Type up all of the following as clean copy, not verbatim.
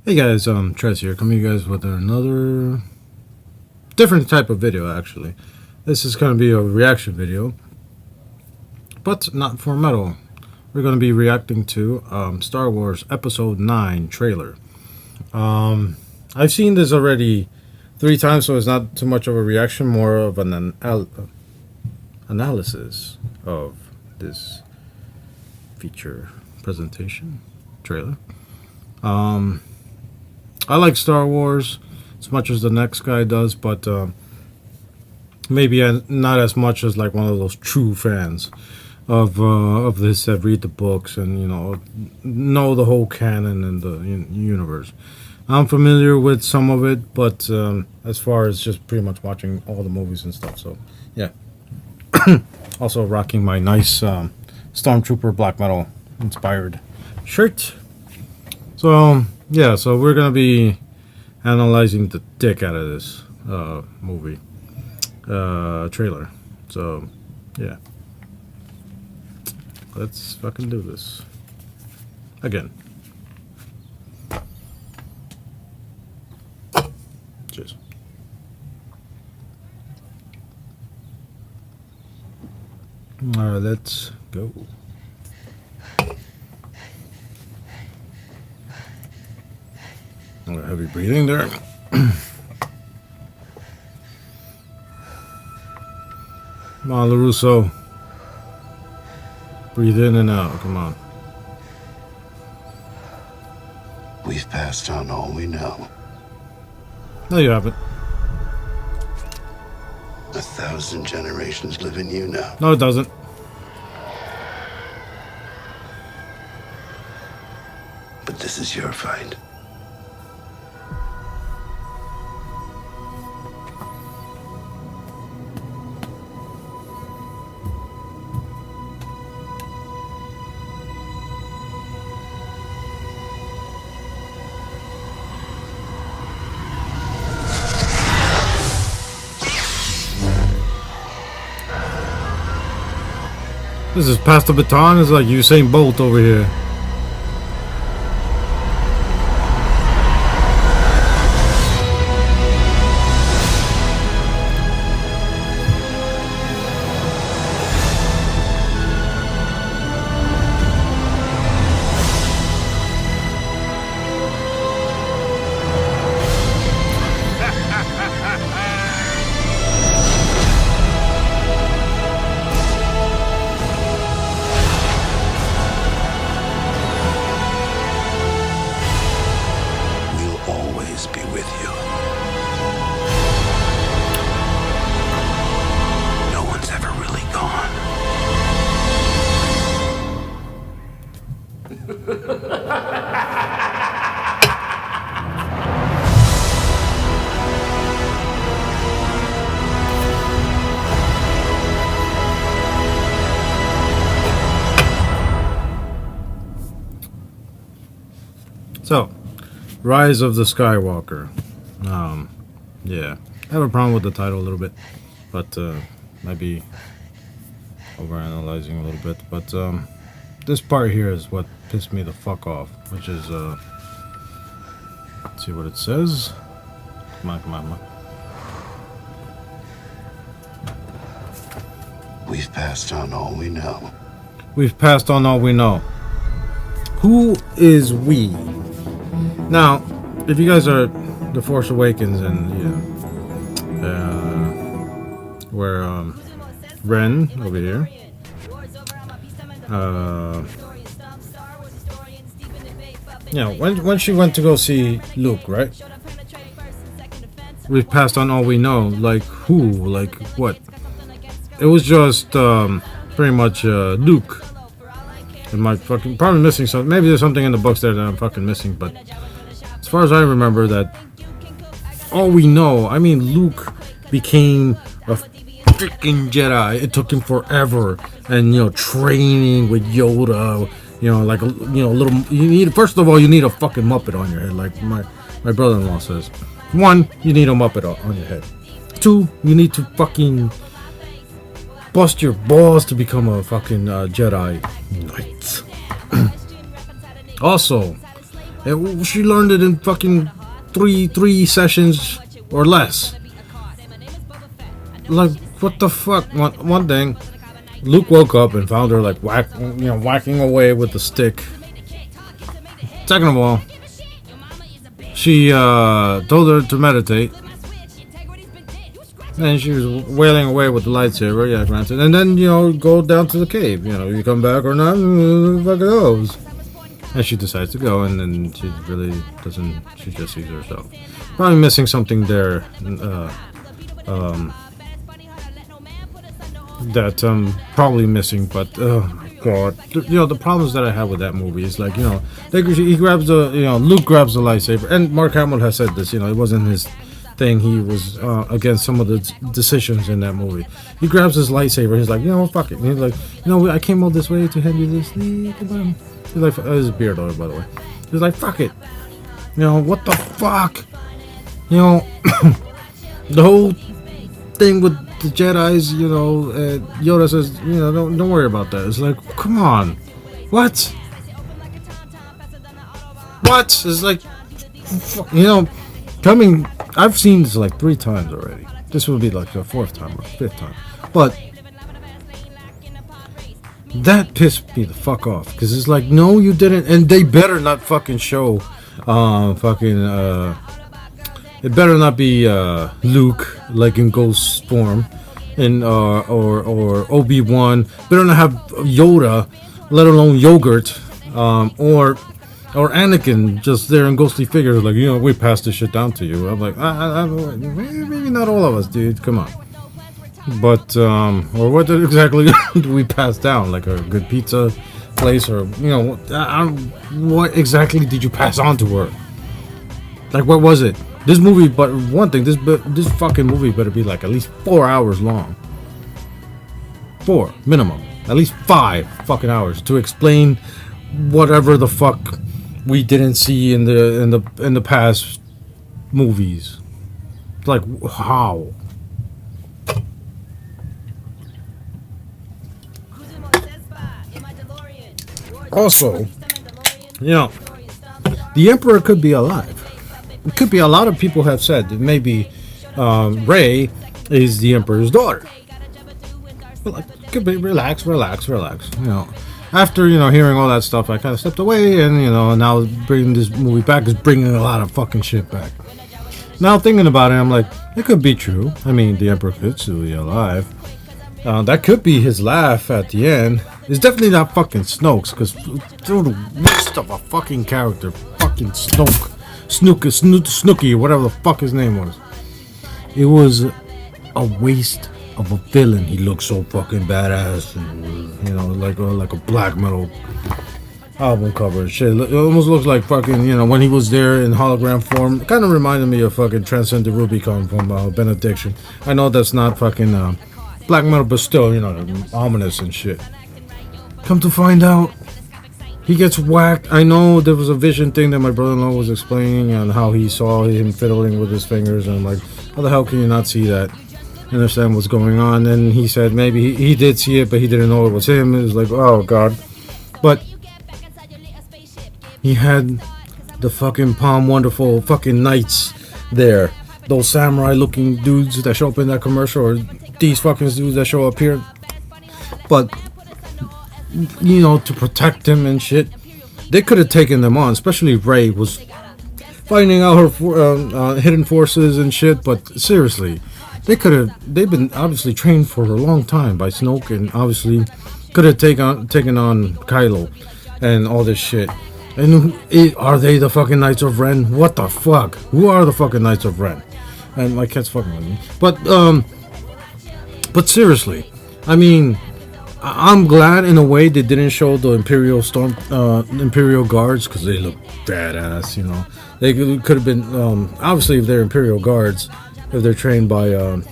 Hey guys, Trez here, coming to you guys with another different type of video actually. This is going to be a reaction video, but not for metal. We're going to be reacting to Star Wars Episode 9 trailer. I've seen this already 3 times, so it's not too much of a reaction, more of an analysis of this feature presentation trailer. I like Star Wars as much as the next guy does, but maybe not as much as like one of those true fans of this that read the books and know the whole canon and the universe. I'm familiar with some of it, but as far as just pretty much watching all the movies and stuff. So yeah. Also rocking my nice Stormtrooper black metal inspired shirt. So yeah, so we're gonna be analyzing the dick out of this movie trailer. So yeah, let's fucking do this again. Cheers. All right, let's go. Heavy breathing there. Come on, LaRusso. Breathe in and out. Come on. We've passed on all we know. No, you haven't. 1,000 generations live in you now. No, it doesn't. But this is your fight. This is past the baton. It's like Usain Bolt over here. Be with you. No one's ever really gone. So, Rise of the Skywalker. Yeah, I have a problem with the title a little bit, but might be overanalyzing a little bit. But this part here is what pissed me the fuck off, which is let's see what it says. Come on, come on, come on. We've passed on all we know. We've passed on all we know. Who is we? Now, if you guys are The Force Awakens and where Ren over here, when she went to go see Luke, right? We've passed on all we know. Like who? Like what? It was just pretty much Luke. Am I fucking probably missing something? Maybe there's something in the books there that I'm fucking missing, but as far as I remember, that all we know, I mean, Luke became a freaking Jedi. It took him forever, and training with Yoda. Like little. You need, first of all, you need a fucking Muppet on your head, like my brother-in-law says. 1, you need a Muppet on your head. 2, you need to fucking bust your balls to become a fucking Jedi Knight. Also, And she learned it in fucking three sessions or less. Like, what the fuck? One thing, Luke woke up and found her like whacking away with the stick. Second of all, she told her to meditate, and she was wailing away with the lightsaber. Yeah, granted. And then go down to the cave. You come back or not? Who the fuck knows? And she decides to go, and then she really doesn't. She just sees herself. Probably missing something there. That probably missing, but oh my god, the problems that I have with that movie is like he grabs the Luke grabs the lightsaber, and Mark Hamill has said this, it wasn't his thing. He was against some of the decisions in that movie. He grabs his lightsaber, he's like, fuck it, and he's like, I came all this way to hand you this. He's like, his beard on it, by the way. He's like, fuck it, what the fuck, the whole thing with the Jedi's, Yoda says, don't worry about that. It's like, come on, what? It's like, coming. I've seen this like 3 times already. This would be like the 4th time or 5th time, but that pissed me the fuck off because it's like, no, you didn't, and they better not fucking show, it better not be Luke like in ghost form, and or Obi-Wan. Better not have Yoda, let alone yogurt, or Anakin just there in ghostly figures like, we passed this shit down to you. I'm like, maybe not all of us, dude. Come on. But or what exactly do we pass down? Like a good pizza place, or what exactly did you pass on to her? Like, what was it? This movie, but one thing, this fucking movie better be like at least 4 hours long. 4 minimum, at least 5 fucking hours to explain whatever the fuck we didn't see in the past movies. Like, how? Also, the Emperor could be alive. It could be, a lot of people have said that maybe Rey is the Emperor's daughter. But could be, relax. After hearing all that stuff, I kind of stepped away, and now bringing this movie back is bringing a lot of fucking shit back. Now thinking about it, I'm like, it could be true. I mean, the Emperor could still be alive. That could be his laugh at the end. It's definitely not fucking Snoke's, because through the waste of a fucking character, fucking Snoke. Snooky, whatever the fuck his name was. It was a waste of a villain. He looked so fucking badass, and, like a black metal album cover and shit. It almost looks like fucking, when he was there in hologram form. It kind of reminded me of fucking Transcendent Rubicon from Benediction. I know that's not fucking black metal, but still, ominous and shit. Come to find out, he gets whacked. I know there was a vision thing that my brother-in-law was explaining on how he saw him fiddling with his fingers, and I'm like, how the hell can you not see that? Understand what's going on? And he said maybe he did see it, but he didn't know it was him. It was like, oh god. But he had the fucking Palm Wonderful fucking knights there. Those samurai looking dudes that show up in that commercial, or these fucking dudes that show up here. But to protect him and shit, they could have taken them on. Especially Rey was finding out her hidden forces and shit. But seriously, they've been obviously trained for a long time by Snoke, and obviously could have taken on Kylo and all this shit. And are they the fucking Knights of Ren? What the fuck? Who are the fucking Knights of Ren? And my cat's fucking with me. But seriously, I mean, I'm glad in a way they didn't show the Imperial Guards, because they look badass. They could have been obviously, if they're Imperial Guards, if they're trained by god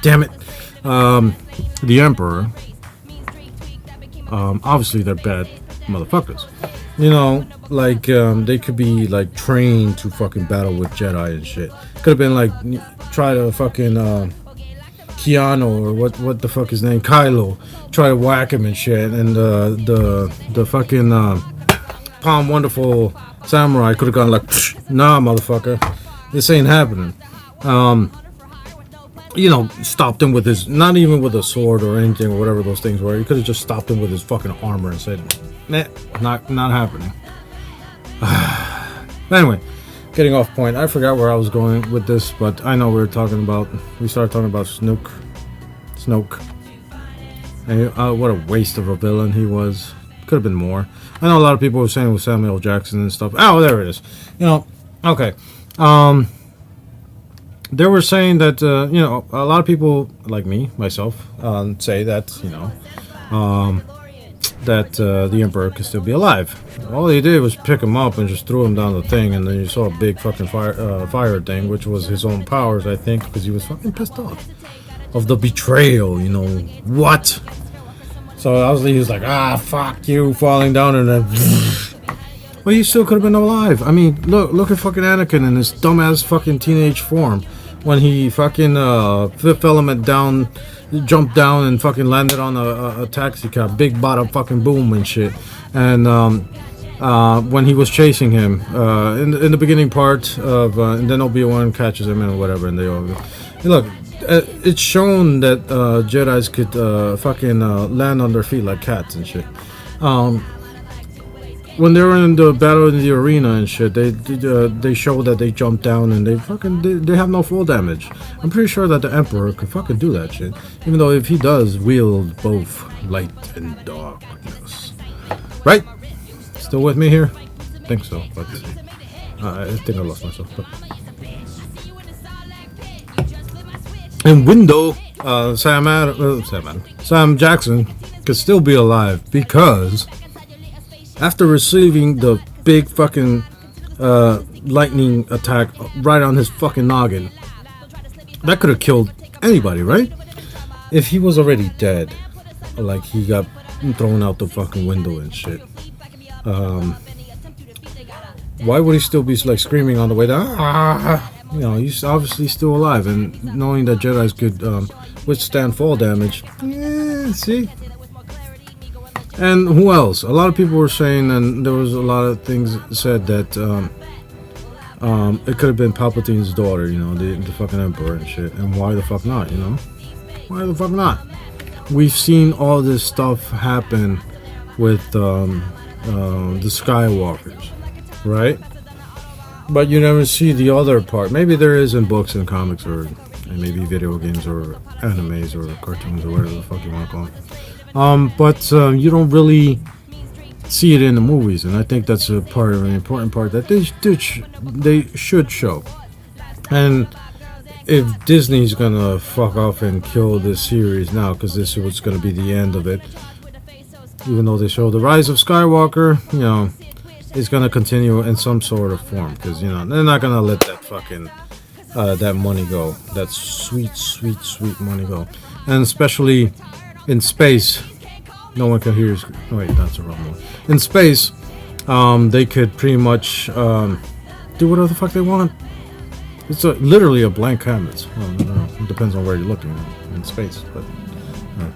damn it, the Emperor. Obviously they're bad motherfuckers. They could be like trained to fucking battle with Jedi and shit. Could have been like try to fucking Keanu or what the fuck his name, Kylo, try to whack him and shit, and the fucking Palm Wonderful Samurai could have gone like, nah, motherfucker, this ain't happening. Stopped him with his, not even with a sword or anything or whatever those things were. He could have just stopped him with his fucking armor and said, nah, not happening. Anyway, getting off point. I forgot where I was going with this, but I know we started talking about Snoke. And what a waste of a villain he was. Could have been more. I know a lot of people were saying it was Samuel Jackson and stuff. Oh, there it is. Okay. They were saying that, a lot of people, like me, myself, say that, that the Emperor could still be alive. All he did was pick him up and just threw him down the thing, and then you saw a big fucking fire thing, which was his own powers, I think, because he was fucking pissed off of the betrayal, what? So obviously he was like, fuck you, falling down, and then... Well, he still could have been alive. I mean, look at fucking Anakin in his dumbass fucking teenage form. When he fucking fifth element down, jumped down and fucking landed on a taxi cab, big bada fucking boom and shit. And when he was chasing him in the beginning part of, and then Obi-Wan catches him and whatever, and they all look. It's shown that Jedi's could fucking land on their feet like cats and shit. When they were in the battle in the arena and shit, they show that they jump down and they have no fall damage. I'm pretty sure that the Emperor could fucking do that shit. Even though if he does wield both light and darkness. Right? Still with me here? I think so, but I think I lost myself. But. In Window, Sam Jackson could still be alive because after receiving the big fucking lightning attack right on his fucking noggin, that could have killed anybody, right? If he was already dead, like he got thrown out the fucking window and shit, why would he still be like screaming on the way down? He's obviously still alive, and knowing that Jedi's could withstand fall damage, see. And who else? A lot of people were saying, and there was a lot of things said that it could have been Palpatine's daughter, the fucking Emperor and shit. And why the fuck not, Why the fuck not? We've seen all this stuff happen with the Skywalkers, right? But you never see the other part. Maybe there is in books and comics, or maybe video games or animes or cartoons or whatever the fuck you want to call it. But you don't really see it in the movies, and I think that's a part of an important part that they should show. And if Disney's gonna fuck off and kill this series now, because this was gonna be the end of it, even though they show the rise of Skywalker, it's gonna continue in some sort of form, because they're not gonna let that fucking that money go, that sweet money go, and especially in space. No one can hear you. Oh, wait, that's the wrong one. In space, they could pretty much do whatever the fuck they want. It's literally a blank canvas. Well, no, it depends on where you're looking in space, but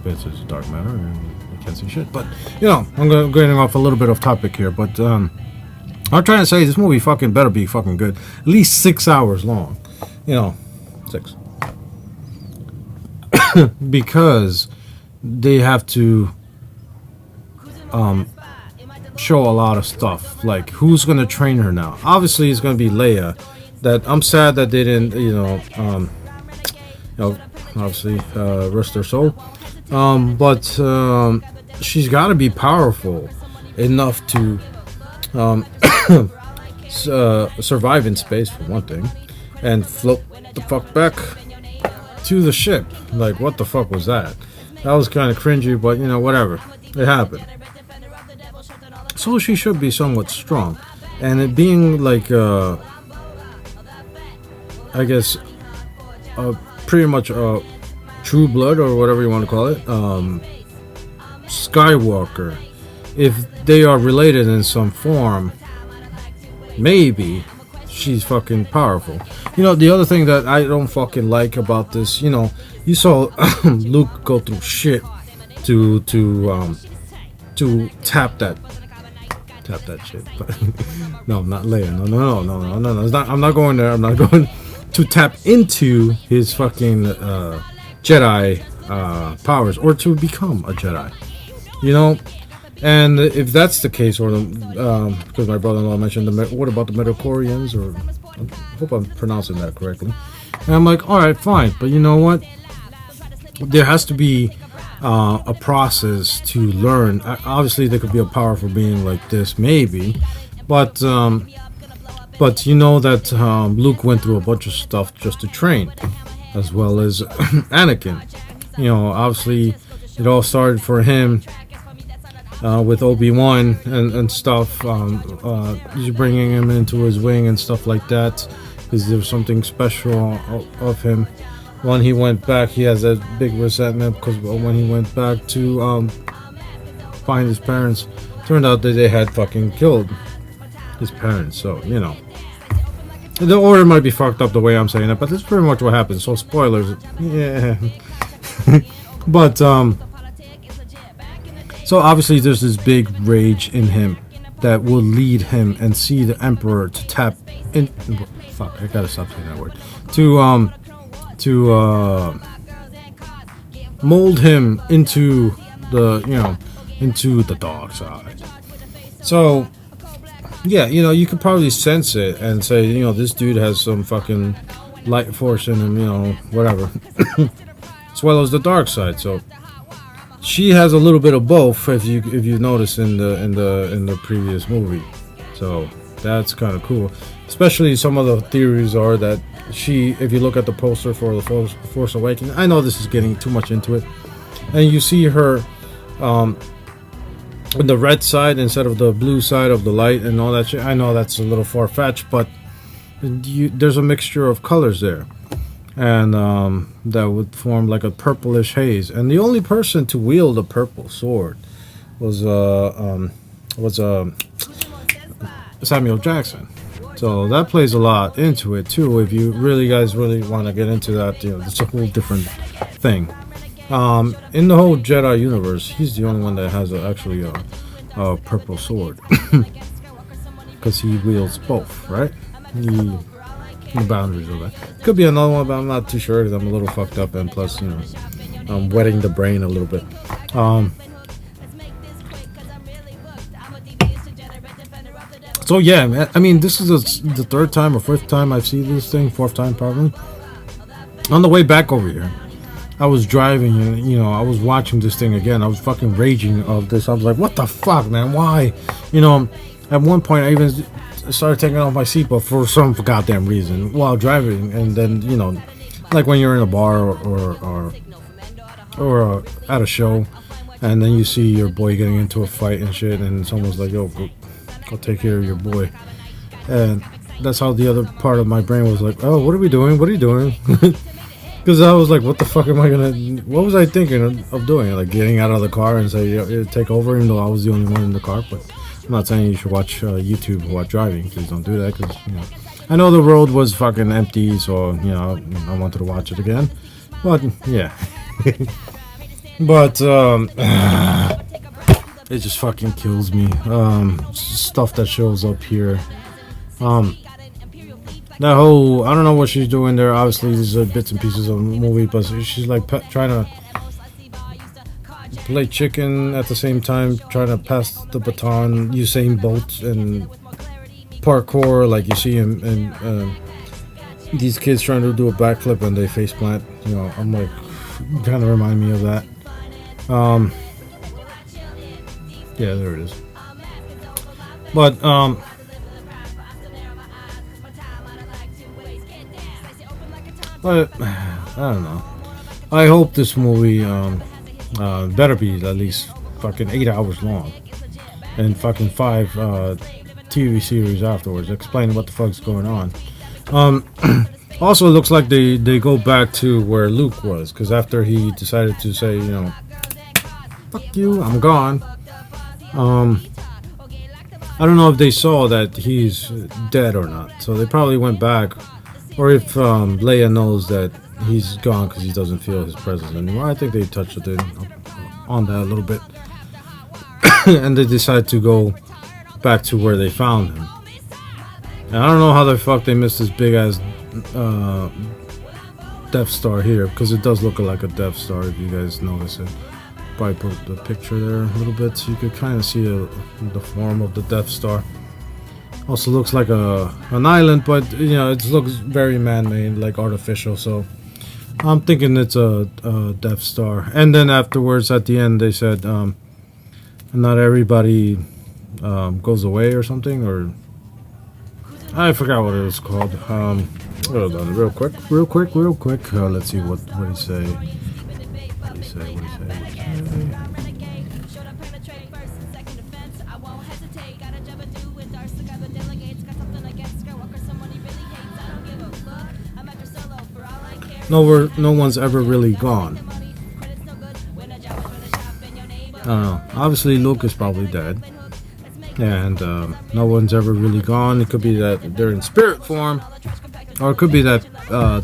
space is dark matter and you can't see shit. But I'm getting off a little bit off topic here. But I'm trying to say this movie fucking better be fucking good. At least 6 hours long. 6. Because they have to show a lot of stuff, like who's gonna train her now. Obviously it's gonna be Leia. That I'm sad that they didn't obviously rest her soul, but she's got to be powerful enough to survive in space, for one thing, and float the fuck back to the ship. Like, what the fuck was that? That was kind of cringy, but whatever, it happened. So she should be somewhat strong, and it being like I guess pretty much true blood, or whatever you want to call it, Skywalker, if they are related in some form, maybe she's fucking powerful. The other thing that I don't fucking like about this, you you saw Luke go through shit to tap that shit. But no, not Leia. No. It's not, I'm not going there. I'm not going to tap into his fucking Jedi powers or to become a Jedi. You know, and if that's the case, or the because my brother-in-law mentioned what about the Metacorians, or I hope I'm pronouncing that correctly. And I'm like, all right, fine, but you know what? There has to be a process to learn. Obviously, there could be a power for being like this, maybe, but you know that Luke went through a bunch of stuff just to train, as well as Anakin. You know, obviously, it all started for him with Obi-Wan and stuff. He's bringing him into his wing and stuff like that, because there was something special of him. When he went back, he has that big resentment because when he went back to find his parents, turned out that they had fucking killed his parents. So, you know, the order might be fucked up the way I'm saying it, but that's pretty much what happened. So, spoilers, yeah. But so obviously there's this big rage in him that will lead him and see the Emperor to tap in. Fuck, I gotta stop saying that word. To mold him into the dark side. So yeah, you know, you could probably sense it and say, you know, this dude has some fucking light force in him, you know, whatever. As well as the dark side. So she has a little bit of both, if you notice in the previous movie. So that's kind of cool. Especially some of the theories are that she, if you look at the poster for the Force Awakens, I know this is getting too much into it, and you see her on the red side instead of the blue side of the light and all that shit. I know that's a little far-fetched, but there's a mixture of colors there, and that would form like a purplish haze. And the only person to wield a purple sword was Samuel Jackson. So that plays a lot into it too. If you guys really want to get into that, you know, it's a whole different thing. In the whole Jedi universe, he's the only one that has actually a purple sword, because he wields both, right? The boundaries of that. Could be another one, but I'm not too sure because I'm a little fucked up, and plus, you know, I'm wetting the brain a little bit. So yeah, man, I mean, this is the third time or fourth time I've seen this thing, fourth time probably. On the way back over here, I was driving and, you know, I was watching this thing again. I was fucking raging of this. I was like, what the fuck, man? Why? You know, at one point I even started taking off my seatbelt for some goddamn reason while driving. And then, you know, like when you're in a bar or at a show, and then you see your boy getting into a fight and shit, and someone's like, yo, I'll take care of your boy. And that's how the other part of my brain was like, oh, what are we doing? What are you doing? Because I was like, what the fuck am I gonna, what was I thinking of doing? Like getting out of the car and say, yeah, take over, even though I was the only one in the car. But I'm not saying you should watch YouTube while driving. Please don't do that, because, you know, I know the road was fucking empty, so, you know, I wanted to watch it again. But yeah. But it just fucking kills me. Stuff that shows up here. That whole, I don't know what she's doing there. Obviously, these are bits and pieces of the movie, but she's like trying to play chicken at the same time, trying to pass the baton, Usain Bolt and parkour, like you see in these kids trying to do a backflip and they face plant. You know, I'm like, kind of remind me of that. Yeah, there it is. But I don't know. I hope this movie better be at least fucking 8 hours long, and fucking 5 TV series afterwards explaining what the fuck's going on. Also, it looks like they go back to where Luke was, because after he decided to say, you know, fuck you, I'm gone. I don't know if they saw that he's dead or not, so they probably went back, or if Leia knows that he's gone because he doesn't feel his presence anymore. I think they touched it on that a little bit. And they decide to go back to where they found him. And I don't know how the fuck they missed this big ass Death Star here, because it does look like a Death Star if you guys notice it. Probably put the picture there a little bit so you could kind of see the form of the Death Star. Also looks like an island, but you know, it looks very man-made, like artificial, so I'm thinking it's a Death Star. And then afterwards, at the end, they said not everybody goes away or something, or I forgot what it was called. Hold on, real quick. Let's see what he say. What he say? No one's ever really gone. I don't know. Obviously, Luke is probably dead. And no one's ever really gone. It could be that they're in spirit form. Or it could be that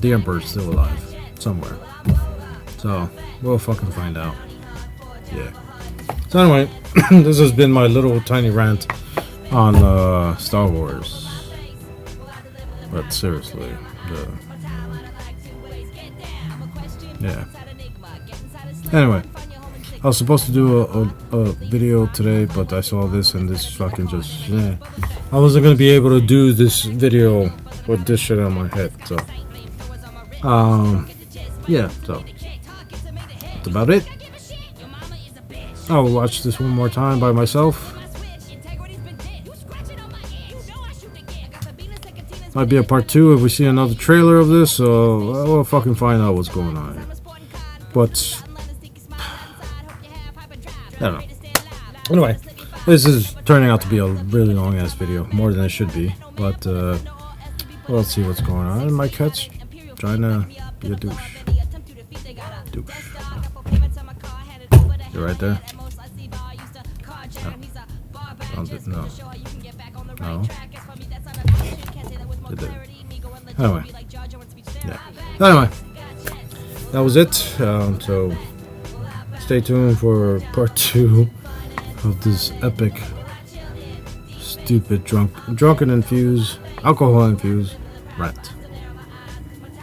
the Emperor's still alive. Somewhere. So, we'll fucking find out. Yeah. So anyway, this has been my little tiny rant on Star Wars. But seriously, yeah. Anyway, I was supposed to do a video today, but I saw this and this fucking just, yeah. I wasn't gonna be able to do this video with this shit on my head, so. Yeah, so. That's about it. I'll watch this one more time by myself. Might be a part 2 if we see another trailer of this, so we'll fucking find out what's going on here. But I don't know. Anyway, this is turning out to be a really long ass video, more than it should be. But let's see what's going on. My cat's trying to be a douche. You're right there. No. No. Anyway, yeah. Anyway, that was it. So stay tuned for part 2 of this epic, stupid, drunken infused, alcohol infused rant.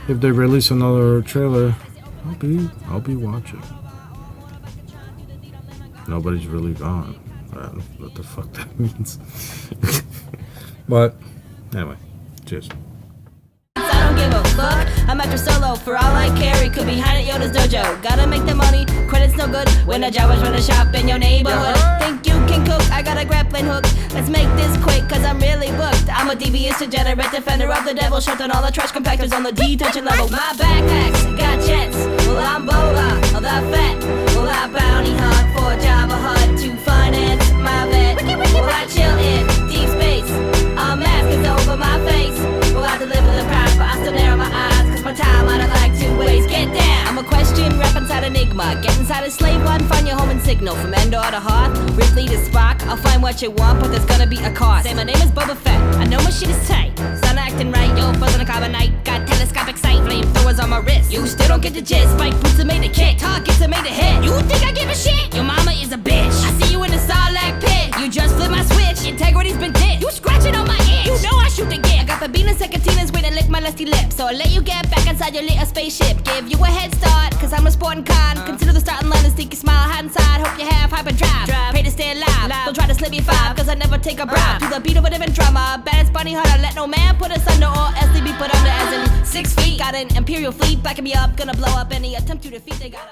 If they release another trailer, I'll be watching. Nobody's really gone. What the fuck that means? But anyway, cheers. I don't give a fuck. I'm after Solo for all I carry. Could be hiding at Yoda's dojo. Gotta make the money. Credit's no good when a Jawa's run a shop in your neighborhood. Think you can cook? I got a grappling hook. Let's make this quick, cause I'm really booked. I'm a devious, degenerate defender of the devil. Shut down all the trash compactors on the detention level. My backpacks got jets. Well, I'm Bola, the fat. Well, I bounty hunt for Java Hut to finance my vet. Well, I chill in deep space. A mask is over my face. Well, I deliver the prize, but I still narrow my eyes, cause my time I don't like to waste. Get down! I'm a question, rap inside Enigma. Get inside a slave one, find your home and signal. From Endor to Hoth, Ripley to Spock. I'll find what you want, but there's gonna be a cost. Say my name is Boba Fett, I know my shit is tight. Sun acting right, yo, frozen a carbonite. Got telescopic sight, flamethrowers on my wrist. You still don't get the gist, spike boots are made to kick. Targets are made to hit. You think I give a shit? Your mama is a bitch. I see you in the Sarlacc pit. You just flip my switch, integrity's been dipped. You scratching on my itch. You know I shoot the gift. I got Babina Secatinas waiting to lick my lusty lips. So I'll let you get back inside your little spaceship. Give you a head start, cause I'm a sporting con. Consider the starting line and sneaky smile, hide inside. Hope you have hyperdrive. Pray to stay alive. Don't try to slip me 5, cause I never take a bribe. To the beat of a different drama. Baddest bunny hunter, let no man put us under or else they be put under as in 6 feet. Got an imperial fleet backing me up, gonna blow up any attempt to defeat. They got a